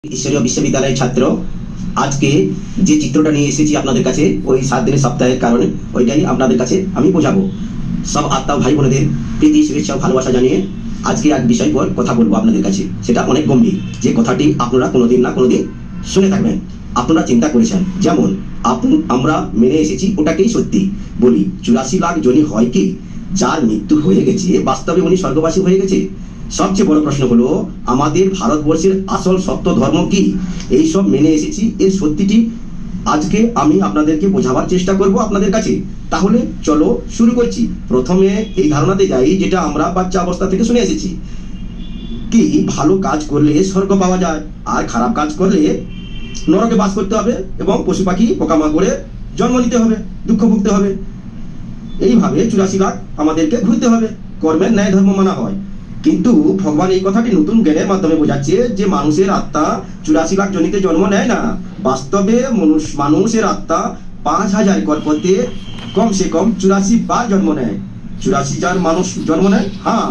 ঈশ্বরীয় বিশ্ববিদ্যালয়ের ছাত্র আজকে যে চিত্রটা নিয়ে এসেছি আপনাদের কাছে ওই 7 দিনের সপ্তাহের কারণে ওইটাই আপনাদের কাছে আমি বোঝাবো। সব আত্মা ভাই বোনেদের প্রীতি শুভেচ্ছা ও ভালোবাসা জানিয়ে আজকে এক বিষয় পর কথা বলবো আপনাদের কাছে। সেটা অনেক গম্ভীর, যে কথাটি আপনারা কোনোদিন না কোনোদিন শুনে থাকবেন, আপনারা চিন্তা করেছেন। যেমন আমরা মেনে এসেছি ওটাকেই সত্যি বলি, 84 লাখ জনই হয় কি যার মৃত্যু হয়ে গেছে বাস্তবে উনি স্বর্গবাসী হয়ে গেছে? সবচেয়ে বড় প্রশ্ন হলো আমাদের ভারতবর্ষের আসল সত্য ধর্ম কি? এই সব মেনে এসেছি, এর সত্যিটি আজকে আমি আপনাদেরকে বোঝাবার চেষ্টা করব আপনাদের কাছে। তাহলে চলো শুরু করছি। প্রথমে এই ধারণাতে যাই যেটা আমরা বাচ্চা অবস্থা থেকে শুনে এসেছি, কি ভালো কাজ করলে স্বর্গ পাওয়া যায় আর খারাপ কাজ করলে নরকে বাস করতে হবে এবং পশু পাখি পোকামাকড়ে জন্ম নিতে হবে, দুঃখ ভুগতে হবে। এইভাবে 84 লাখ আমাদেরকে ঘুরতে হবে, কর্মের ন্যায় ধর্ম মানা হয়। কিন্তু ভগবান এই কথাটি নতুন জ্ঞানের মাধ্যমে বোঝাচ্ছে যে মানুষের আত্মা 84 লাখ জনিতে জন্ম নেয় না। বাস্তবে মানুষের আত্মা 5000 কল্পতে কমসে কম 84 বার জন্ম নেয়। 84 বার মানুষ জন্ম নেয়, হ্যাঁ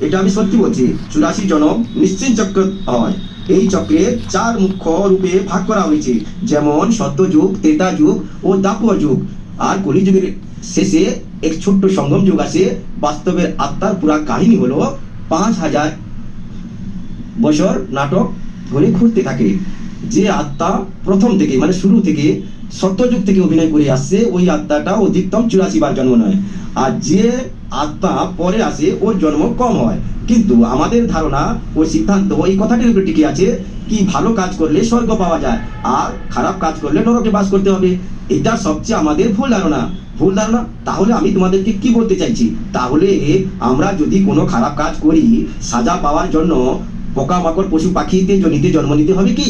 এটা আমি সত্যি বলছি। 84 জন্ম নিশ্চিত চক্র হয়। এই চক্রে 4 মুখ্য রূপে ভাগ করা হয়েছে, যেমন সত্যযুগ, ত্রেতা যুগ ও দ্বাপর যুগ। আর কলিযুগের শেষে এক ছোট্ট সঙ্গম যুগ আসে। বাস্তবের আত্মার পুরা কাহিনী হলো 5000 বছর নাটক ধরে ঘুরতে থাকে। যে আত্মা প্রথম থেকে মানে শুরু থেকে সত্যযুগ থেকে অভিনয় করে আসছে ওই আত্মাটা অধিকতম 84 বার জন্ম নেয়, আর যে আত্মা পরে আসে ওর জন্ম কম হয়। কিন্তু আমাদের ধারণা ও সিদ্ধান্ত এই কথাটির উপরে টিকে আছে কি ভালো কাজ করলে স্বর্গ পাওয়া যায় আর খারাপ কাজ করলে নরকে বাস করতে হবে। এটা সবচেয়ে আমাদের ভুল ধারণা। তাহলে আমি তোমাদেরকে কি বলতে চাইছি, তাহলে আমরা যদি কোনো খারাপ কাজ করি সাজা পাওয়ার জন্য পোকামাকড় পশু পাখিতে জনিতে জন্ম নিতে হবে কি?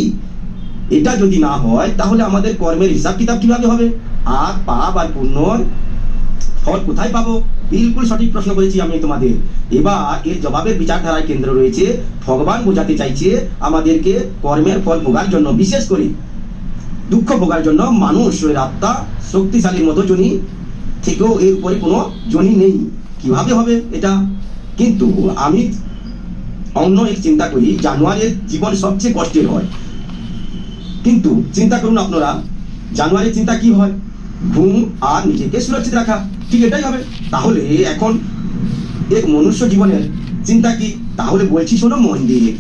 এটা যদি না হয় তাহলে আমাদের কর্মের হিসাব কিতাব কিভাবে হবে? আর পাপ আর পুণ্যর ফল কোথায় পাবো? বিলকুল সঠিক প্রশ্ন করেছি আমি তোমাদের। এবার এর জবাবের বিচারধারায় কেন্দ্র রয়েছে। ভগবান বোঝাতে চাইছে আমাদেরকে কর্মের ফল ভোগার জন্য, বিশেষ করে দুঃখ ভোগার জন্য মানুষের আত্মা শক্তিশালীর মতো জনি থেকেও এর উপরে কোনো জনি নেই। কিভাবে হবে এটা? কিন্তু আমি অন্য এক চিন্তা করি, জানোয়ারের জীবন সবচেয়ে কষ্টের হয়। কিন্তু চিন্তা করুন আপনারা, জানোয়ারের চিন্তা কি হয়? ঘুম আর নিজেকে সুরক্ষিত রাখা, ঠিক এটাই হবে। তাহলে এখন এক মনুষ্য জীবনের চিন্তা কি? তাহলে বলছি শোনো মন দিয়ে।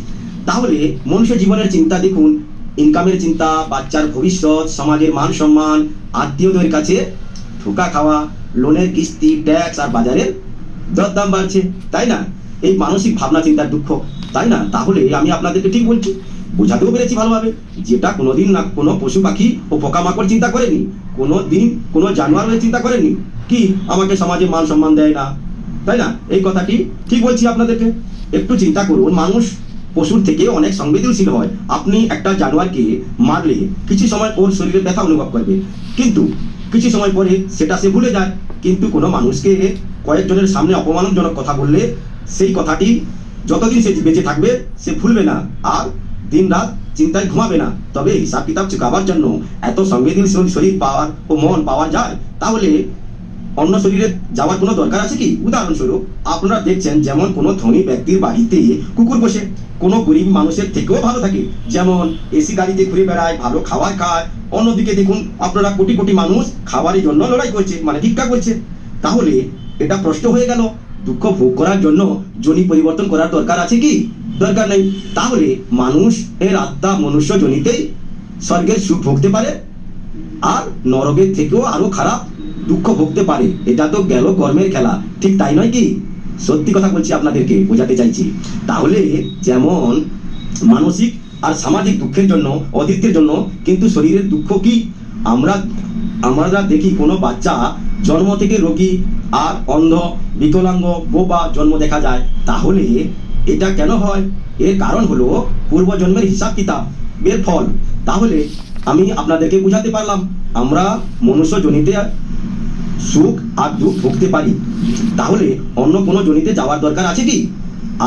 তাহলে মনুষ্য জীবনের চিন্তা দেখুন, ইনকামের চিন্তা, বাচ্চার ভবিষ্যৎ, সমাজের মান সম্মান, আত্মীয়দের কাছে ধোঁকা খাওয়া, লোনের কিস্তি, ট্যাক্স আর বাজারের দরদাম বাড়ছে, তাই না? এই মানসিক ভাবনা চিন্তার দুঃখ, তাই না? তাহলে আমি আপনাদেরকে ঠিক বলছি, বোঝাতেও পেরেছি ভালোভাবে, যেটা কোনোদিন না কোনো পশু পাখি ও পোকামাকড় চিন্তা করেনি, কোনোদিন কোনো জানোয়ার হয়ে চিন্তা করেনি কি আমাকে সমাজে মান সম্মান দেয় না, তাই না? এই কথাটি ঠিক বলছি আপনাদেরকে। একটু চিন্তা করুন, মানুষ পশুর থেকে অনেক সংবেদনশীল হয়। আপনি একটা জানোয়ারকে মারলে কিছু সময় ওর শরীরে ব্যথা অনুভব করবে, কিন্তু কিছু সময় পরে সেটা সে ভুলে যায়। কিন্তু কোনো মানুষকে কয়েকজনের সামনে অপমানজনক কথা বললে সেই কথাটি যতদিন সে বেঁচে থাকবে সে ভুলবে না আর দিন রাত চিন্তায় ঘুমাবে না। তবে হিসাব কিতাব চুকাবার জন্য এত সংবেদনশীল শরীর পাওয়ার ও মন পাওয়া যায়, তাহলে অন্য শরীরে যাওয়ার কোনো দরকার আছে কি? উদাহরণস্বরূপ আপনারা দেখছেন, যেমন কোনো ধনী ব্যক্তির বাড়িতে কুকুর বসে কোনো গরিব মানুষের থেকেও ভালো থাকে, যেমন এসি গাড়িতে ঘুরে বেড়ায়, ভালো খাবার খায়। অন্যদিকে দেখুন আপনারা কোটি কোটি মানুষ খাবারের জন্য লড়াই করছে, মানে ভিক্ষা করছে। তাহলে এটা প্রশ্ন হয়ে গেল, দুঃখ ভোগ করার জন্য জনি পরিবর্তন করার দরকার আছে কি? দরকার নেই। তাহলে মানুষ এর আত্মা মনুষ্য জনিতেই স্বর্গের সুখ ভোগতে পারে আর নরকের থেকেও আরো খারাপ দুঃখ ভোগতে পারে। এটা তো গেল কর্মের খেলা, ঠিক তাই নয় কি? সত্যি কথা বলছি, আপনাদেরকে বোঝাতে চাইছি। তাহলে যেমন মানসিক আর সামাজিক দুঃখের জন্য, অতিথ্যের জন্য কিন্তু শরীরের দুঃখ কি? আমরা দেখি কোনো বাচ্চা জন্ম থেকে রোগী আর অন্ধ, বিকলাঙ্গ, বোবা জন্ম দেখা যায়। তাহলে এটা কেন হয়? এর কারণ হলো পূর্বজন্মের হিসাব কিতাব এর ফল। তাহলে আমি আপনাদেরকে বুঝাতে পারলাম, আমরা মনুষ্য জনিতে সুখ আর দুঃখ ভুগতে পারি, তাহলে অন্য কোনো জনিতে যাওয়ার দরকার আছে কি?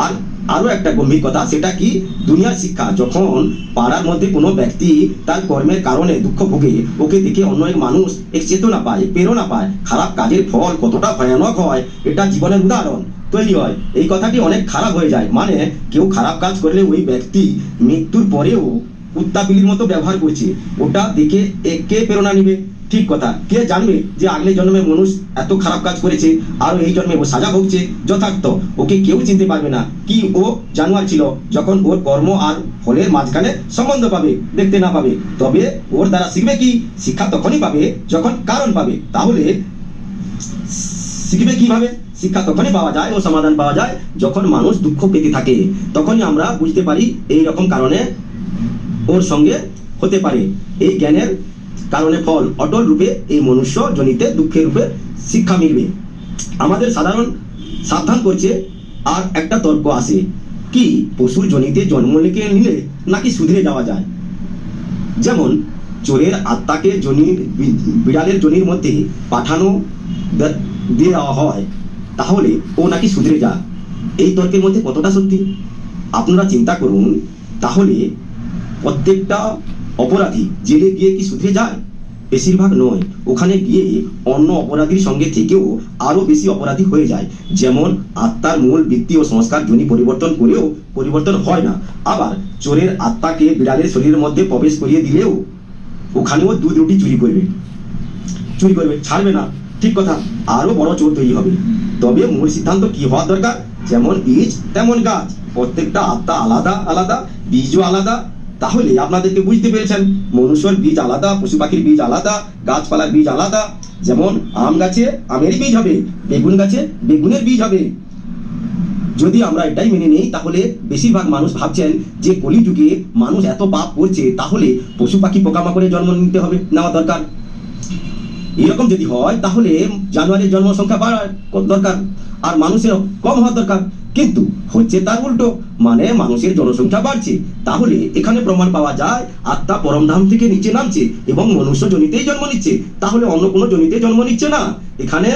আর আরো একটা গম্ভীর কথা, সেটা কি? দুনিয়ার শিক্ষা। যখন পাড়ার মধ্যে কোনো ব্যক্তি তার কর্মের কারণে দুঃখ ভোগে, ওকে দেখে অন্য এক মানুষ এক চেতনা পায়, প্রেরণা পায়, খারাপ কাজের ফল কতটা ভয়ানক হয় এটা জীবনের উদাহরণ তৈরি হয়। এই কথাটি অনেক খারাপ হয়ে যায়। মানে কেউ খারাপ কাজ করলে ওই ব্যক্তি মৃত্যুর পরেও কুত্তা বিলির মতো ব্যবহার করছে, ওটা দেখে কে প্রেরণা নিবে? ঠিক কথা, কে জানবে যে আগলে জন্মে মানুষ এত খারাপ কাজ করেছে আর এই জন্মে ও সাজা ভুগছে? যথার্থ ওকে কেউ চিনতে পারবে না কি ও জানোয়ার ছিল যখন ওর কর্ম আর ফলের মাঝখানে সম্বন্ধ পাবে, দেখতে না পাবে। তবে ওর দ্বারা শিখবে কি? শিক্ষা তখনই পাবে যখন কারণ পাবে। তাহলে শিখবে কিভাবে? শিক্ষা তখনই পাওয়া যায় ও সমাধান পাওয়া যায় যখন মানুষ দুঃখ পেতে থাকে। তখনই আমরা বুঝতে পারি এই রকম কারণে ওর সঙ্গে হতে পারে। এই জ্ঞানের কারণে ফল অটল রূপে এই মনুষ্য জনিতে দুঃখের রূপে শিক্ষা মিলবে। আমাদের সাবধান করছে আর একটা তর্ক আসে কি পশুর জনিতে জন্ম নিলে নাকি শুধরে যাওয়া যায়? যেমন চোরের আত্মাকে বিড়ালের জনির মধ্যে পাঠানো দিয়ে দেওয়া হয়, তাহলে ও নাকি শুধরে যায়। এই তর্কের মধ্যে কতটা সত্যি আপনারা চিন্তা করুন। তাহলে প্রত্যেকটা অপরাধী জেলে গিয়ে কি শুধরে যায়? বেশিরভাগ নয়, ওখানে গিয়ে অন্য অপরাধীর সঙ্গে থেকেও আরো বেশি অপরাধী হয়ে যায়। যেমন আত্মার মূল বৃত্তি ও সংস্কার জনি পরিবর্তন করেও পরিবর্তন হয় না। আবার চোরের আত্মাকে বিড়ালের শরীরের মধ্যে প্রবেশ করিয়ে দিলেও ওখানেও দুধ রুটি চুরি করবে, ছাড়বে না। ঠিক কথা, আরো বড় চোর তৈরি হবে। তবে মূল সিদ্ধান্ত কি হওয়া দরকার? যেমন বীজ তেমন গাছ, প্রত্যেকটা আত্মা আলাদা আলাদা, বীজও আলাদা। তাহলে আপনাদেরকে বুঝতে পেরেছেন, মনুষ্যর বীজ আলাদা, পশু পাখির বীজ আলাদা, গাছপালার বীজ আলাদা। যেমন আম গাছে আমের বীজ হবে, বেগুন গাছে বেগুনের বীজ হবে। যদি আমরা এটাই মেনে নেই তাহলে বেশিরভাগ মানুষ ভাবছেন যে কলিযুগে মানুষ এত পাপ করছে, তাহলে পশু পাখি পোকামাকড়ের জন্ম নেওয়া দরকার। এরকম যদি হয় তাহলে জানোয়ারের জন্মসংখ্যা বাড়ার দরকার আর মানুষের কম হওয়ার দরকার। কিন্তু হচ্ছে তার উল্টো, মানে মানুষের জনসংখ্যা বাড়ছে। তাহলে এখানে প্রমাণ পাওয়া যায় আত্মা পরমধাম থেকে নিচে নামছে এবং মনুষ্য জনিতেই জন্ম নিচ্ছে, তাহলে অন্য কোনো জনিতে জন্ম নিচ্ছে না। এখানে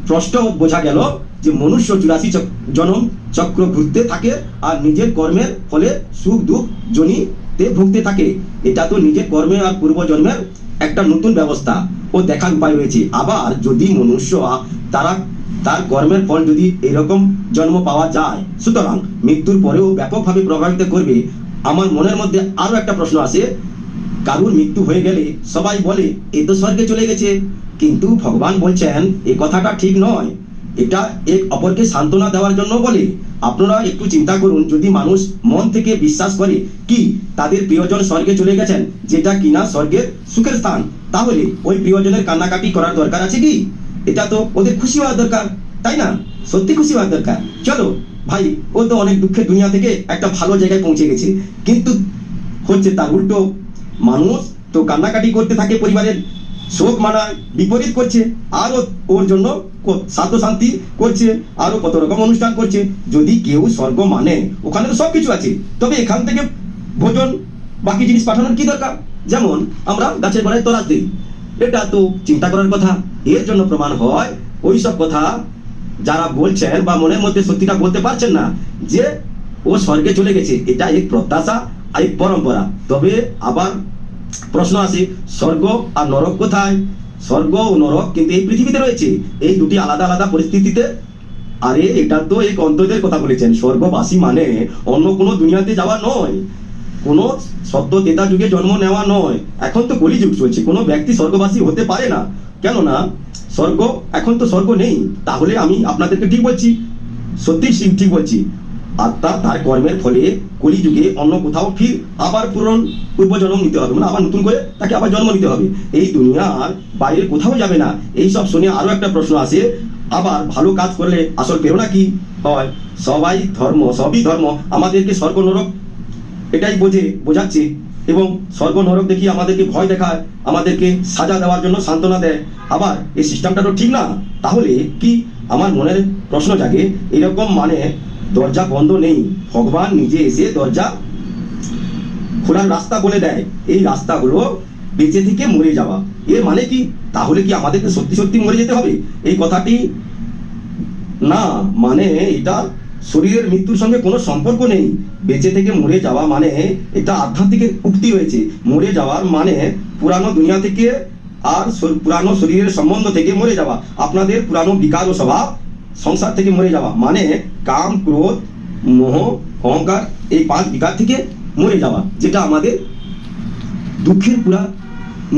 প্রশ্ন বোঝা গেল যে মনুষ্য 84 জনম চক্র ঘুরতে থাকে আর নিজের কর্মের ফলে সুখ দুঃখ জনিতে ভুগতে থাকে। এটা তো নিজের কর্মে আর পূর্বজন্মের একটা নতুন ব্যবস্থা ও দেখার উপায় রয়েছে। আবার যদি মনুষ্য তার কর্মের ফল যদি এরকম জন্ম পাওয়া যায়, সুতরাং মৃত্যুর পরেও ব্যাপকভাবে প্রভাবিত করবে। আমার মনের মধ্যে আরো একটা প্রশ্ন আসে, কারুর মৃত্যু হয়ে গেলে সবাই বলে এ তো স্বর্গে চলে গেছে, কিন্তু ভগবান বলছেন এই কথাটা ঠিক নয়, এটা এক অপরকে সান্ত্বনা দেওয়ার জন্য বলে। আপনারা একটু চিন্তা করুন, যদি মানুষ মন থেকে বিশ্বাস করে কি তাদের প্রিয়জন স্বর্গে চলে গেছেন, যেটা কিনা স্বর্গের সুখের স্থান, তাহলে ওই প্রিয়জনের কান্নাকাটি করার দরকার আছে কি? এটা তো ওদের খুশি হওয়ার দরকার, তাই না? সত্যি খুশি হওয়ার দরকার। চলো ভাই, ও তো অনেক দুঃখের দুনিয়া থেকে একটা ভালো জায়গায় পৌঁছে গেছে, কিন্তু হচ্ছে তার উল্টো। মানুষ তো কান্নাকাটি করতে থাকে, পরিবারের শোক মানায়, বিপরীত করছে, আরো ওর জন্য শান্ত শান্তি করছে, আরো কত রকম অনুষ্ঠান করছে। যদি কেউ স্বর্গ মানে ওখানে তো সবকিছু আছে, তবে এখান থেকে ভোজন বাকি জিনিস পাঠানোর কি দরকার? যেমন আমরা গাছের গোড়ায় তরাস দিই, এটা তো চিন্তা করার কথা। এর জন্য প্রমাণ হয় ওই সব কথা যারা বলছেন বা মনের মধ্যে সত্যিটা বলতে পারছেন না যে ও স্বর্গে চলে গেছে, এটা এক প্রত্যাশা আর এক পরম্পরা। তবে আবার প্রশ্ন আসে, স্বর্গ আর নরক কোথায়? স্বর্গ ও নরক কিন্তু এই পৃথিবীতে রয়েছে, এই দুটি আলাদা আলাদা পরিস্থিতিতে। আরে এটা তো এক অন্তদের কথা বলেছেন, স্বর্গবাসী মানে অন্য কোনো দুনিয়াতে যাওয়া নয়, কোনো সত্য তেতা যুগে জন্ম নেওয়া নয়। এখন তো কলিযুগ চলছে, কোনো ব্যক্তি স্বর্গবাসী হতে পারে না, কেননা স্বর্গ এখন তো স্বর্গ নেই। তাহলে আমি আপনাদেরকে ঠিক বলছি, সত্যি ঠিক বলছি, আত্মা তার কর্মের ফলে কলিযুগে অন্য কোথাও ফির আবার পূর্বজন্ম নিতে হবে, মানে আবার নতুন করে তাকে আবার জন্ম নিতে হবে। এই দুনিয়ার বাইরে কোথাও যাবে না। এই সব শুনে আরো একটা প্রশ্ন আসে, আবার ভালো কাজ করলে আসল প্রেরণা কি হয়? সবই ধর্ম আমাদেরকে স্বর্গ নরক এটাই বোঝাচ্ছে, এবং স্বর্গ নরক দেখিয়ে আমাদেরকে ভয় দেখায়, আমাদেরকে সাজা দেওয়ার জন্য সান্ত্বনা দেয়। আবার এই সিস্টেমটা তো ঠিক না। তাহলে কি আমার মনের প্রশ্ন জাগে, এরকম মানে দরজা বন্ধ নেই, ভগবান নিজে এসে দরজা খোলার রাস্তা বলে দেয়। এই রাস্তা হলো বেঁচে থেকে মরে যাওয়া। এর মানে কি? তাহলে কি আমাদেরকে সত্যি সত্যি মরে যেতে হবে? এই কথাটি না, মানে এটা শরীরের মৃত্যুর সঙ্গে কোনো সম্পর্ক নেই। বেঁচে থেকে মরে যাওয়া মানে এটা আধ্যাত্মিক উক্তি হয়েছে। মরে যাওয়ার মানে পুরানো দুনিয়া থেকে আর পুরানো শরীরের সম্বন্ধ থেকে মরে যাওয়া, আপনাদের পুরানো বিকার ও স্বভাব সংসার থেকে মরে যাওয়া, মানে কাম ক্রোধ মোহ অহংকার এই 5 বিকার থেকে মরে যাওয়া, যেটা আমাদের দুঃখের পুরা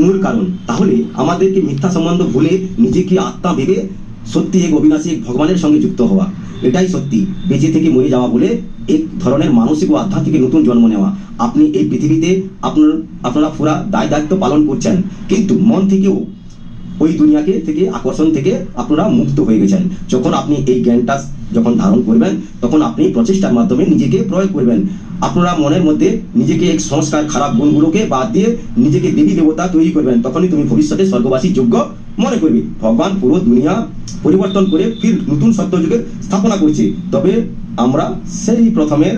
মূল কারণ। তাহলে আমাদেরকে মিথ্যা সম্বন্ধ ভুলে নিজেকে আত্মা ভেবে সত্যি এক অবিনাশী এক ভগবানের সঙ্গে যুক্ত হওয়া, এটাই সত্যি। বেঁচে থেকে মরে যাওয়া বলে এক ধরনের মানসিক ও আধ্যাত্মিক নতুন জন্ম নেওয়া। আপনি এই পৃথিবীতে আপনারা পুরা দায় দায়িত্ব পালন করছেন, কিন্তু মন থেকেও ওই দুনিয়াকে থেকে আকর্ষণ থেকে আপনারা মুক্ত হয়ে গেছেন। যখন আপনি এই জ্ঞানটা যখন ধারণ করবেন, তখন আপনি প্রচেষ্টার মাধ্যমে নিজেকে প্রয়োগ করবেন। আপনারা মনের মধ্যে নিজেকে এক সংস্কার খারাপ গুণগুলোকে বাদ দিয়ে নিজেকে দেবী দেবতা তৈরি করবেন। তখনই তুমি ভবিষ্যতে স্বর্গবাসী যোগ্য মনে করবে। ভগবান পুরো দুনিয়া পরিবর্তন করে ফির নতুন সত্যযুগের স্থাপনা করছে। তবে আমরা সেই প্রথমের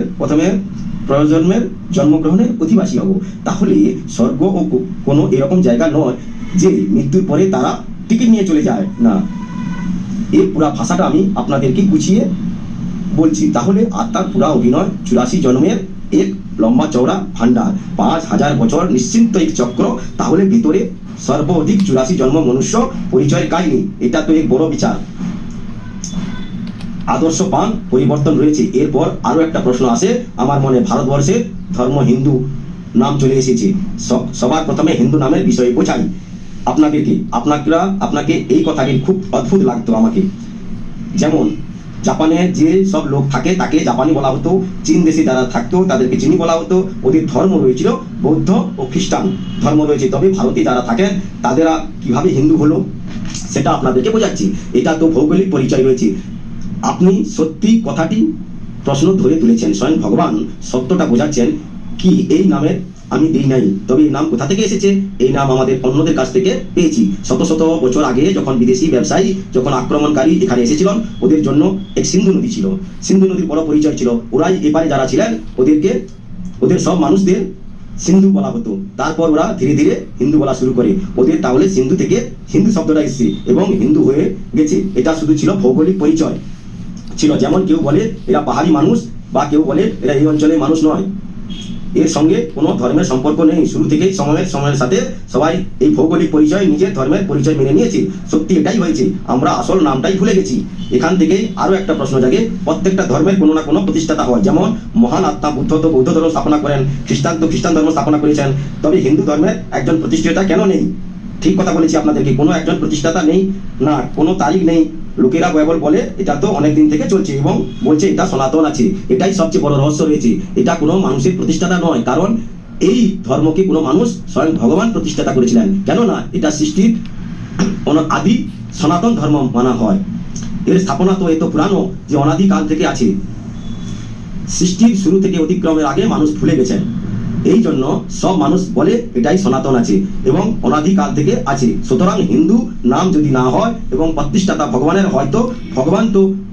প্রজন্মের জন্মগ্রহণের অধিবাসী হব। তাহলে স্বর্গ ও কোনো এরকম জায়গা নয় যে মৃত্যুর পরে তারা টিকিট নিয়ে চলে যায় না। এই পুরা ভাষাটা আমি আপনাদেরকে গুছিয়ে বলছি। তাহলে আত্মার পুরা অভিনয় 84 জন্মের এক লম্বা চওড়া ভান্ডার, 5000 বছর নিশ্চিন্ত এক চক্র। তাহলে ভিতরে সর্বাধিক 84 জন্ম মনুষ্য পরিচয়ের কাহিনী। এটা তো এক বড় বিচার। আদর্শ পান পরিবর্তন রয়েছে। এরপর আরো একটা প্রশ্ন আসে আমার মনে, ভারতবর্ষে ধর্ম হিন্দু নাম চলে এসেছে। সবার প্রথমে হিন্দু নামের বিষয়ে বোঝাই আপনাকে এই কথাটি খুব অদ্ভুত লাগতো আমাকে। যেমন জাপানে যে সব লোক থাকে তাকে জাপানি বলা হতো, চীন দেশে যারা থাকতো তাদেরকে চীনি বলা হতো। ওদের ধর্ম রয়েছিল বৌদ্ধ ও খ্রিস্টান ধর্ম রয়েছে। তবে ভারতে যারা থাকেন তাদেরা কিভাবে হিন্দু হলো সেটা আপনাদেরকে বোঝাচ্ছি। এটা তো ভৌগোলিক পরিচয় রয়েছে। আপনি সত্যি কথাটি প্রশ্ন ধরে তুলেছেন। স্বয়ং ভগবান সত্যটা বোঝাচ্ছেন কি এই নামের আমি দিই নাই। তবে এই নাম কোথা থেকে এসেছে? এই নাম আমাদের অন্যদের কাছ থেকে পেয়েছি। শত শত বছর আগে যখন বিদেশি ব্যবসায়ী যখন আক্রমণকারী এখানে এসেছিলেন, ওদের জন্য এক সিন্ধু নদী ছিল। সিন্ধু নদীর বড় পরিচয় ছিল। ওরাই এপারে যারা ছিলেন ওদের সব মানুষদের সিন্ধু বলা হতো। তারপর ওরা ধীরে ধীরে হিন্দু বলা শুরু করে। ওদের তাহলে সিন্ধু থেকে হিন্দু শব্দটা এসেছে এবং হিন্দু হয়ে গেছে। এটা শুধু ছিল ভৌগোলিক পরিচয় ছিল। যেমন কেউ বলে এরা পাহাড়ি মানুষ, বা কেউ বলে এরা এই অঞ্চলের মানুষ নয়। এর সঙ্গে কোনো ধর্মের সম্পর্ক নেই। শুরু থেকেই সময়ের সাথে সবাই এই ভৌগোলিক পরিচয় নিজের ধর্মের পরিচয় মেনে নিয়েছে। সত্যি এটাই হয়েছে। আমরা আসল নামটাই ভুলে গেছি। এখান থেকেই আরো একটা প্রশ্ন জাগে। প্রত্যেকটা ধর্মের কোনো না কোনো প্রতিষ্ঠাতা হয়। যেমন মহান আত্মা বুদ্ধ তো বৌদ্ধ ধর্ম স্থাপনা করেন, খ্রিস্টান তো খ্রিস্টান ধর্ম স্থাপনা করেছেন। তবে হিন্দু ধর্মের একজন প্রতিষ্ঠাতা কেন নেই? ঠিক কথা বলেছি আপনাদেরকে, কোনো একজন প্রতিষ্ঠাতা নেই না, কোনো তারিখ নেই। লোকেরা কেবল বলে এটা তো অনেক দিন থেকে চলছে এবং বলছে এটা সনাতন আছে। এটাই সবচেয়ে বড় রহস্য রয়েছে। এটা কোনো মানুষের প্রতিষ্ঠাতা নয়, কারণ এই ধর্মকে কোনো মানুষ স্বয়ং ভগবান প্রতিষ্ঠাতা করেছিলেন। কেননা এটা সৃষ্টির আদি সনাতন ধর্ম মানা হয়। এর স্থাপনা তো এত পুরানো যে অনাদিকাল থেকে আছে। সৃষ্টির শুরু থেকে অতিক্রমের আগে মানুষ ভুলে গেছেন। এই জন্য সব মানুষ বলে এটাই সনাতন আছে এবং অনাদিকাল থেকে আছে। সুতরাং হিন্দু নাম যদি না হয় এবং প্রতিষ্ঠাতা ভগবানের হয়তো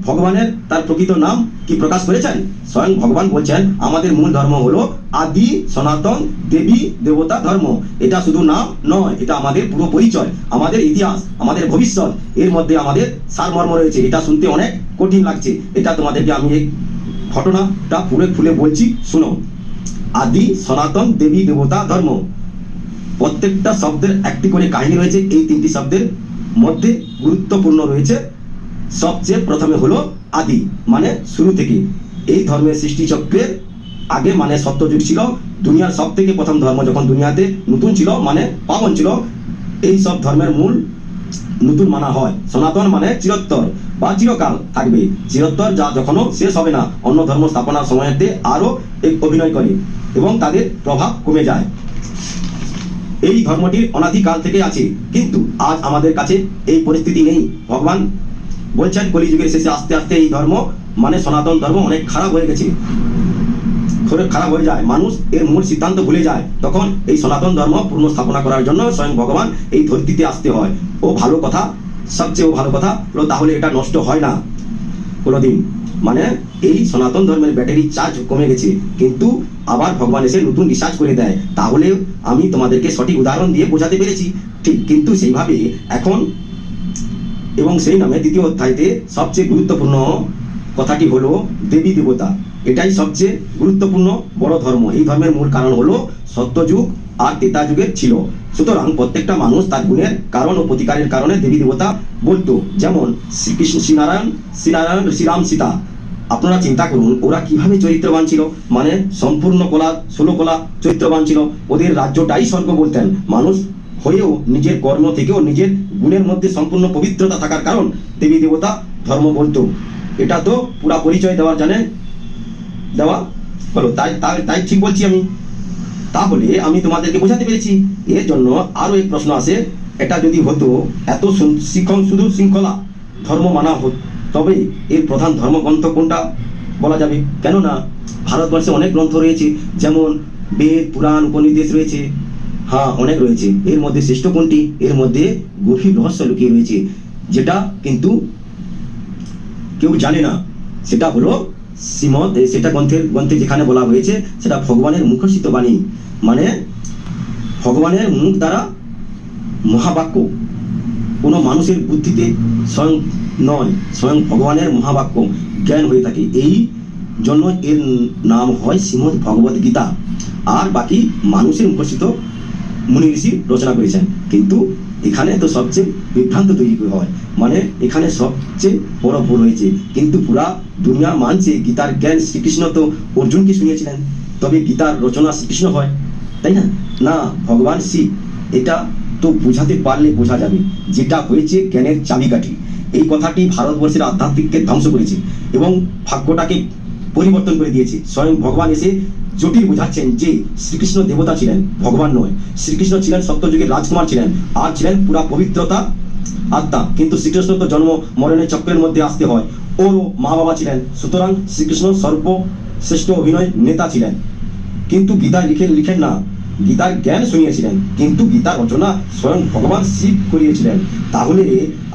ভগবানের তার প্রকৃত নাম কি প্রকাশ করেছেন? স্বয়ং ভগবান বলছেন আমাদের মূল ধর্ম হলো আদি সনাতন দেবী দেবতা ধর্ম। এটা শুধু নাম নয়, এটা আমাদের পুরো পরিচয়, আমাদের ইতিহাস, আমাদের ভবিষ্যৎ। এর মধ্যে আমাদের সারমর্ম রয়েছে। এটা শুনতে অনেক কঠিন লাগছে। এটা তোমাদেরকে আমি এই ঘটনাটা পুরো খুলে বলছি, শুনো। আদি সনাতন দেবী দেবতা ধর্ম, প্রত্যেকটা শব্দের একটি করে কাহিনী রয়েছে। এই 3টি শব্দের মধ্যে গুরুত্বপূর্ণ রয়েছে। সবচেয়ে প্রথমে হলো আদি, মানে শুরু থেকে। এই ধর্মের সৃষ্টি চক্রের আগে মানে সত্যযুগ ছিল। দুনিয়ার সব থেকে প্রথম ধর্ম যখন দুনিয়াতে নতুন ছিল, মানে পাবন ছিল। এই সব ধর্মের মূল নতুন মানা হয়। সনাতন মানে চিরোত্তর বা চিরকাল থাকবে। চিরোত্তর যা কখনো শেষ হবে না। অন্য ধর্ম স্থাপনার সময়তে আরো এক অভিনয় করে এবং তাদের প্রভাব কমে যায়। এই ধর্মটি অনাদিকাল থেকে আছে, কিন্তু আজ আমাদের কাছে এই পরিস্থিতি নেই। ভগবান বলছেন কলিযুগের শেষে আস্তে আস্তে এই ধর্ম মানে সনাতন ধর্ম অনেক খারাপ হয়ে গেছে, খারাপ হয়ে যায়। মানুষ এর মূল সিদ্ধান্ত ভুলে যায়। তখন এই সনাতন ধর্ম পূর্ণ স্থাপনা করার জন্য স্বয়ং ভগবান এই ধরতিতে আসতে হয়। ও ভালো কথা, সবচেয়ে ভালো কথা হলো তাহলে এটা নষ্ট হয় না কোনোদিন। মানে এই সনাতন ধর্মের ব্যাটারি চার্জ কমে গেছে, কিন্তু আবার ভগবান এসে নতুন রিসার্চ করে দেয়। তাহলে আমি তোমাদেরকে সঠিক উদাহরণ দিয়ে বোঝাতে পেরেছি ঠিক, কিন্তু সেইভাবে এখন এবং সেই নামে 2য় অধ্যায়তে সবচেয়ে গুরুত্বপূর্ণ কথাটি হলো দেবী দেবতা। এটাই সবচেয়ে গুরুত্বপূর্ণ বড় ধর্ম। এই ধর্মের মূল কারণ হলো সত্যযুগ আর ত্রেতা যুগের ছিল। সুতরাং প্রত্যেকটা মানুষ তার গুণের কারণ ও প্রতিকারের কারণে দেবী দেবতা বলতো। যেমন শ্রীকৃষ্ণ, শ্রীনারায়ণ, শ্রীরাম, সীতা আপনারা চিন্তা করুন ওরা কিভাবে চরিত্রবান ছিল, মানে সম্পূর্ণ কলা 16 কলা চরিত্রবান ছিল। ওদের রাজ্যটাই স্বর্গ বলতেন। মানুষ হয়েও নিজের কর্ম থেকেও নিজের গুণের মধ্যে সম্পূর্ণ পবিত্রতা থাকার কারণ দেবী দেবতা ধর্ম বলতো। এটা তো পুরা পরিচয় দেওয়া হলো। তাই ঠিক বলছি আমি। তাহলে আমি তোমাদেরকে বোঝাতে পেরেছি। এর জন্য আরো এক প্রশ্ন আসে, এটা যদি হতো এত শুধু শৃঙ্খলা ধর্ম মানা হতো, তবে এর প্রধান ধর্মগ্রন্থ কোনটা বলা যাবে? কেননা ভারতবর্ষে অনেক গ্রন্থ রয়েছে, যেমন বেদ, পুরাণ, উপনিষদ রয়েছে। হ্যাঁ, অনেক রয়েছে। এর মধ্যে শ্রেষ্ঠ কোনটি? এর মধ্যে গভীর রহস্য লুকিয়ে রয়েছে, যেটা কিন্তু কেউ জানে না। সেটা হলো সেটা গ্রন্থে যেখানে বলা হয়েছে সেটা ভগবানের মুখস্থিত বাণী, মানে ভগবানের মুখ দ্বারা মহাবাক্য, কোনো মানুষের বুদ্ধিতে স্বয়ং নয়, স্বয়ং ভগবানের মহাবাক্য জ্ঞান হয়ে থাকে। এই জন্য এর নাম হয় শ্রীমদ্ ভগবদ গীতা। আর বাকি মানুষের মুখস্থিত মুনি ঋষি রচনা করেছেন। কিন্তু এখানে তো সবচেয়ে বিভ্রান্ত তৈরি হয়, মানে এখানে সবচেয়ে বড় ভুল হয়েছে। কিন্তু পুরা দুনিয়া মানছে গীতার জ্ঞান শ্রীকৃষ্ণ তো অর্জুনকে শুনিয়েছিলেন, তবে গীতার রচনা শ্রীকৃষ্ণ হয়, তাই না? না, ভগবান শিব। এটা তো বোঝাতে পারলে বোঝা যাবে, যেটা হয়েছে জ্ঞানের চাবিকাঠি। এই কথাটি ভারতবর্ষের আধ্যাত্মিককে ধ্বংস করেছে এবং ভাগ্যটাকে পরিবর্তন করে দিয়েছে। স্বয়ং ভগবান এসে জটিল বোঝাচ্ছেন যে শ্রীকৃষ্ণ দেবতা ছিলেন, ভগবান নয়। শ্রীকৃষ্ণ ছিলেন সত্যযুগের রাজকুমার ছিলেন, আর ছিলেন পুরা পবিত্রতা আত্মা। কিন্তু শ্রীকৃষ্ণ তো জন্ম মরণের চক্রের মধ্যে আসতে হয়, ওরও মা বাবা ছিলেন। সুতরাং শ্রীকৃষ্ণ সর্বশ্রেষ্ঠ অভিনয় নেতা ছিলেন। কিন্তু গীতা লিখেন না, গীতার জ্ঞান শুনিয়েছিলেন, কিন্তু গীতা রচনা স্বয়ং ভগবান শিব করিয়েছিলেন। তাহলে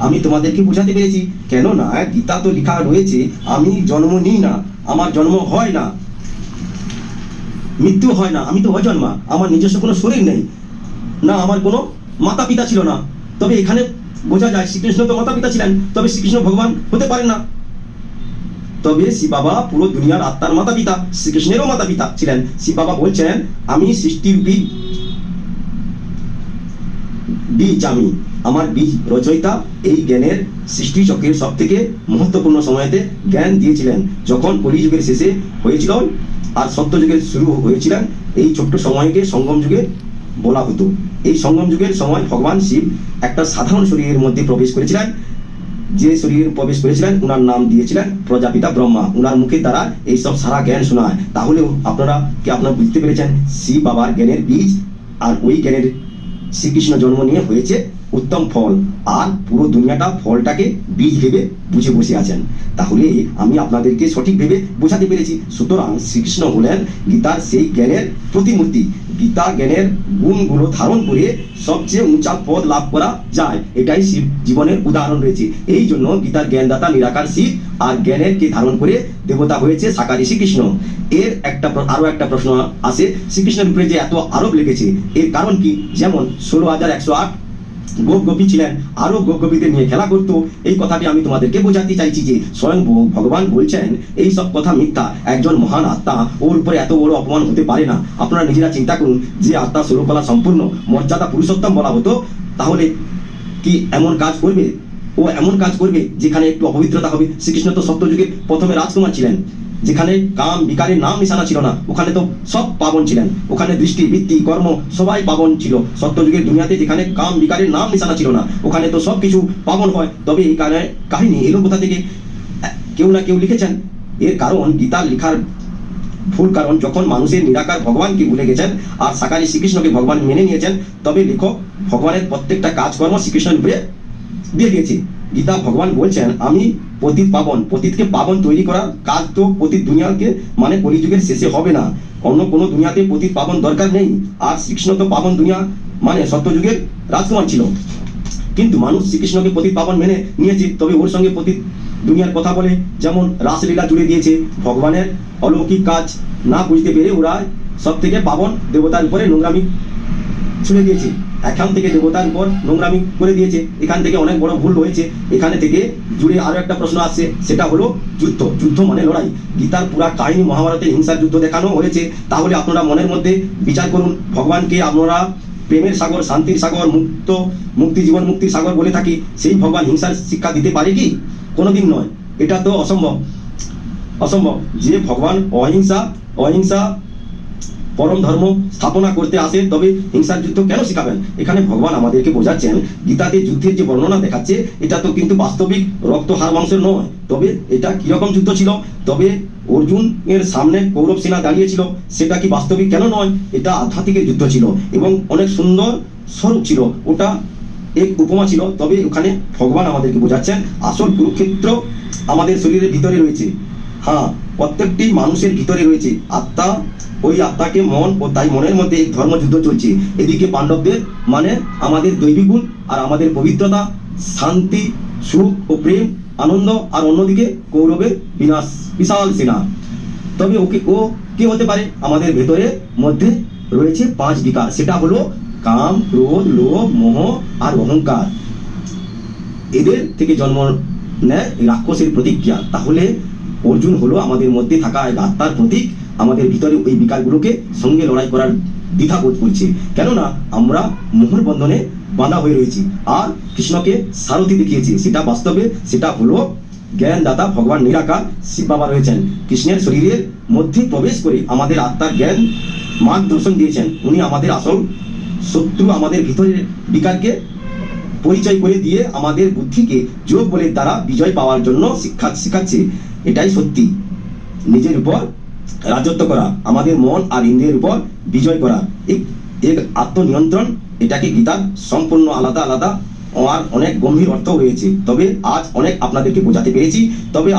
আমি তোমাদেরকে বোঝাতে পেরেছি। কেননা গীতা তো লেখা রয়েছে, আমি জন্ম নিই না, আমার জন্ম হয় না, মৃত্যু হয় না, আমি তো অজন্মা, আমার নিজস্ব কোনো শরীর নেই, না আমার কোনো মাতা পিতা ছিল না। তবে এখানে বোঝা যায় শ্রীকৃষ্ণ তো মাতা পিতা ছিলেন, তবে শ্রীকৃষ্ণ ভগবান হতে পারেন না। তবে শিব বাবা পুরো দুনিয়ার আত্মার মাতা পিতা, শ্রীকৃষ্ণেরও মাতা পিতা ছিলেন। শিব বাবা বলছেন, আমি সৃষ্টির বীজ, আমি আমার বীজ রচয়িতা। এই জ্ঞানের সৃষ্টি চক্রের সব থেকে মহত্বপূর্ণ সময়তে জ্ঞান দিয়েছিলেন যখন কলিযুগের শেষে হয়েছিল আর সত্যযুগের শুরু হয়েছিলেন। এই ছোট্ট সময়কে সঙ্গম যুগে বলা হতো। এই সঙ্গম যুগের সময় ভগবান শিব একটা সাধারণ শরীরের মধ্যে প্রবেশ করেছিলেন। যে শরীরে প্রবেশ করেছিলেন ওনার নাম দিয়েছিলেন প্রজাপিতা ব্রহ্মা। ওনার মুখের দ্বারা এইসব সারা জ্ঞান শোনায়। তাহলেও আপনারা বুঝতে পেরেছেন শিব বাবার জ্ঞানের বীজ, আর ওই জ্ঞানের শ্রীকৃষ্ণ জন্ম নিয়ে হয়েছে উত্তম ফল, আর পুরো দুনিয়াটা ফলটাকে বীজ ভেবে বুঝে বসে আছেন। তাহলে আমি আপনাদেরকে সঠিক ভেবে বোঝাতে পেরেছি। সুতরাং শ্রীকৃষ্ণ হলেন গীতার সেই জ্ঞানের প্রতিমূর্তি। গীতা জ্ঞানের গুণগুলো ধারণ করে সবচেয়ে উঁচা পদ লাভ করা যায়, এটাই শিব জীবনের উদাহরণ রয়েছে। এই জন্য গীতার জ্ঞানদাতা নিরাকার শিব, আর জ্ঞানের কে ধারণ করে দেবতা হয়েছে সাকারি শ্রীকৃষ্ণ। এর আরো একটা প্রশ্ন আসে, শ্রীকৃষ্ণের উপরে যে এত আরোপ লেগেছে এর কারণ কি? যেমন 16,108 গোপ গোপী ছিলেন, আরো গোপ গোপীদের নিয়ে খেলা করতো। এই কথাটি আমি তোমাদেরকে বোঝাতে চাইছি যে স্বয়ং ভগবান বলছেন এই সব কথা মিথ্যা। একজন মহান আত্মা, ওর উপরে এত বড় অপমান হতে পারে না। আপনারা নিজেরা চিন্তা করুন, যে আত্মা স্বরূপকলা সম্পূর্ণ মর্যাদা পুরুষোত্তম বলা হতো, তাহলে কি এমন কাজ করবে? ও এমন কাজ করবে যেখানে একটু অপবিত্রতা হবে? শ্রীকৃষ্ণ তো সত্যযুগের প্রথমে রাজকুমার ছিলেন, যেখানে কাম বিকারের নাম নিশানা ছিল না। ওখানে তো সব পাবন ছিলেন, ওখানে দৃষ্টি বৃত্তি কর্ম সবাই পাবন ছিল। সত্যযুগের দুনিয়াতে যেখানে কাম বিকারের নাম নিশানা ছিল না, ওখানে তো সব কিছু পাবন হয়। তবে এই কাহিনী এলো কোথা থেকে? কেউ না কেউ লিখেছেন। এর কারণ গীতার লেখার ভুল কারণ, যখন মানুষের নিরাকার ভগবানকে ভুলে গেছেন আর সাকারি শ্রীকৃষ্ণকে ভগবান মেনে নিয়েছেন, তবে লেখক ভগবানের প্রত্যেকটা কাজকর্ম শ্রীকৃষ্ণের উপরে দিয়ে দিয়েছে। গীতা ভগবান বলছেন, আমি পতিত পাবন। পতিতকে পাবন তৈরি করার কাজ তো পতিত দুনিয়াকে, মানে কলিযুগের শেষে হবে না। অন্য কোনো দুনিয়াতে পতিত পাবন দরকার নেই। আর শ্রীকৃষ্ণ তো পাবন দুনিয়া, মানে সত্যযুগের রাজকুমার ছিল। কিন্তু মানুষ শ্রীকৃষ্ণকে পতিত পাবন মেনে নিয়েছে, তবে ওর সঙ্গে পতিত দুনিয়ার কথা বলে, যেমন রাসলীলা জুড়ে দিয়েছে। ভগবানের অলৌকিক কাজ না বুঝতে পেরে ওরা সব থেকে পাবন দেবতার উপরে নোংরামি ছুড়ে দিয়েছে। এখান থেকে দেবতার উপর নোংরামি করে দিয়েছে। এখান থেকে অনেক বড় ভুল হয়েছে। এখানে থেকে জুড়ে আরো একটা প্রশ্ন আসছে, সেটা হলো যুদ্ধ। যুদ্ধ মানে লড়াই। গীতার পুরা কাহিনী মহাভারতের হিংসার যুদ্ধ দেখানো হয়েছে। তাহলে আপনারা মনের মধ্যে বিচার করুন, ভগবানকে আপনারা প্রেমের সাগর, শান্তির সাগর, মুক্তি জীবন মুক্তির সাগর বলে থাকি, সেই ভগবান হিংসার শিক্ষা দিতে পারে কি? কোনোদিন নয়, এটা তো অসম্ভব। অসম্ভব। যে ভগবান অহিংসা পরম ধর্ম স্থাপনা করতে আসে, তবে হিংসার যুদ্ধ কেন শিখাবেন? এখানে ভগবান আমাদেরকে বোঝাচ্ছেন, গীতাতে যুদ্ধের যে বর্ণনা দেখাচ্ছে এটা তো কিন্তু বাস্তবিক রক্ত হাড় মাংসের নয়। তবে এটা কিরকম যুদ্ধ ছিল? তবে অর্জুনের সামনে কৌরব সেনা দাঁড়িয়েছিল, সেটা কি বাস্তবিক কেন নয়? এটা আধ্যাত্মিকের যুদ্ধ ছিল এবং অনেক সুন্দর স্বরূপ ছিল, ওটা এক উপমা ছিল। তবে ওখানে ভগবান আমাদেরকে বোঝাচ্ছেন আসল কুরুক্ষেত্র আমাদের শরীরের ভিতরে রয়েছে। হ্যাঁ, প্রত্যেকটি মানুষের ভিতরে রয়েছে আত্মা, ওই আত্মাকে মন, ও তাই মনের মধ্যে এক ধর্মযুদ্ধ চলছে। এদিকে পাণ্ডবদের মানে আমাদের দৈবিক গুণ আর আমাদের পবিত্রতা, শান্তি, সুখ ও প্রেম, আনন্দ, আর অন্যদিকে কৌরবের বিনাশ, বিশাল সেনা। তবে ও কে হতে পারে? আমাদের ভেতরে মধ্যে রয়েছে 5 বিকার, সেটা হলো কাম, ক্রোধ, লোভ, মোহ আর অহংকার। এদের থেকে জন্ম নেয় রাক্ষসের প্রতিক্রিয়া। তাহলে অর্জুন হলো আমাদের মধ্যে থাকা এক আত্মার প্রতীক। আমাদের ভিতরে ওই বিকারগুলোকে সঙ্গে লড়াই করার দ্বিধা বোধ করছে, কেননা আমরা মোহর বন্ধনে বাঁধা হয়ে রয়েছি। আর কৃষ্ণকে সারথি দেখিয়েছে, সেটা বাস্তবে সেটা হলো জ্ঞানদাতা ভগবান নিরাকার শিব বাবা রয়েছেন। কৃষ্ণের শরীরের মধ্যে প্রবেশ করে আমাদের আত্মার জ্ঞান মার্গদর্শন দিয়েছেন। উনি আমাদের আসল শত্রু, আমাদের ভিতরের বিকারকে পরিচয় করে দিয়ে আমাদের বুদ্ধিকে যোগ বলের দ্বারা বিজয় পাওয়ার জন্য শিখাচ্ছে। এটাই সত্যি, নিজের উপর রাজত্ব করা, আমাদের মন আর ইন্দ্রিয়ের উপর বিজয় করা, এক আত্মনিয়ন্ত্রণ। এটাকে গীতার সম্পূর্ণ আলাদা আলাদা আর অনেক গম্ভীর অর্থ রয়েছে। তবে আজ অনেক আপনাদেরকে বোঝাতে পেরেছি। তবে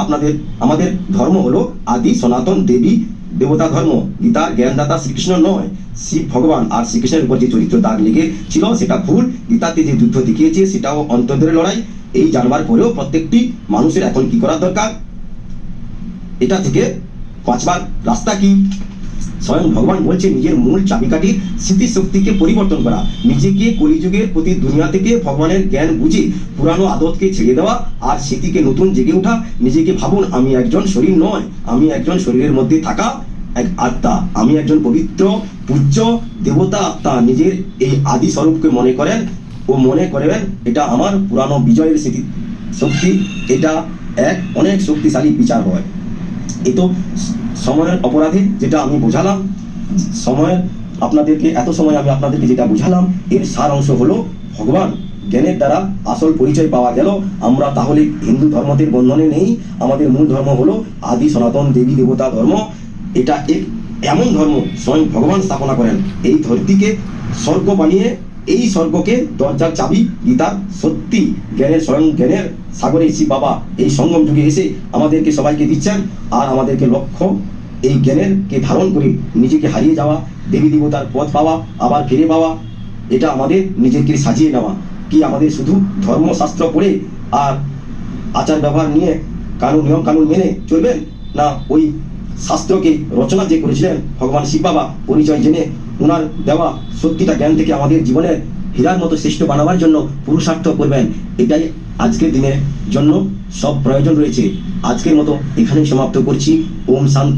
আমাদের ধর্ম হলো আদি সনাতন দেবী দেবতা ধর্ম। গীতার জ্ঞানদাতা শ্রীকৃষ্ণ নয়, শিব ভগবান। আর শ্রীকৃষ্ণের উপর যে চরিত্র দাগ লেগে ছিল সেটা ভুল। গীতাতে যে যুদ্ধ দেখিয়েছে সেটাও অন্তর্দের লড়াই। এই জানবার পরেও প্রত্যেকটি মানুষের এখন কি করা দরকার? এটা থেকে বাঁচবার রাস্তা কি? স্বয়ং ভগবান বলছে নিজের মূল চাবিকাঠির স্মৃতিশক্তিকে পরিবর্তন করা, নিজেকে কলিযুগের প্রতি দুনিয়া থেকে ভগবানের জ্ঞান বুঝে পুরানো আদতকে ছেড়ে দেওয়া আর স্মৃতিকে নতুন জেগে ওঠা। নিজেকে ভাবুন, আমি একজন শরীর নয়, আমি একজন শরীরের মধ্যে থাকা এক আত্মা, আমি একজন পবিত্র পূজ্য দেবতা আত্মা। নিজের এই আদি স্বরূপকে মনে করেন ও মনে করবেন এটা আমার পুরানো বিজয়ের স্মৃতি শক্তি। এটা এক অনেক শক্তিশালী বিচার হয়। এই তো সময়ের অপরাধে যেটা আমি বোঝালাম, এত সময় আমি আপনাদেরকে যেটা বুঝালাম, এর সার অংশ হলো ভগবান জ্ঞানের দ্বারা আসল পরিচয় পাওয়া গেল। আমরা তাহলে হিন্দু ধর্মদের বন্ধনে নেই। আমাদের মূল ধর্ম হলো আদি সনাতন দেবী দেবতা ধর্ম। এটা এক এমন ধর্ম স্বয়ং ভগবান স্থাপনা করেন। এই ধরতিকে স্বর্গ বানিয়ে এই স্বর্গকে দরজার চাবি গীতার সত্যি জ্ঞানের, স্বয়ং জ্ঞানের সাগরে শিব বাবা এই সঙ্গম যুগে এসে আমাদেরকে সবাইকে দিচ্ছেন। আর আমাদেরকে লক্ষ্য এই জ্ঞানেরকে ধারণ করে নিজেকে হারিয়ে যাওয়া, দেবী দেবতার পথ পাওয়া, আবার ফিরে পাওয়া। এটা আমাদের নিজেকে সাজিয়ে নেওয়া। কি আমাদের শুধু ধর্মশাস্ত্র পড়ে আর আচার ব্যবহার নিয়ে নিয়ম কানুন মেনে চলবেন? না, ওই শাস্ত্রকে রচনা যে করেছিলেন ভগবান শিব বাবা, পরিচয় জেনে ওনার দেওয়া সত্যিটা জ্ঞান থেকে আমাদের জীবনের হীরার মতো শ্রেষ্ঠ বানাবার জন্য পুরুষার্থ করবেন। এটাই আজকের দিনের জন্য সব প্রয়োজন রয়েছে। আজকের মতো এখানেই সমাপ্ত করছি। ওম শান্তি।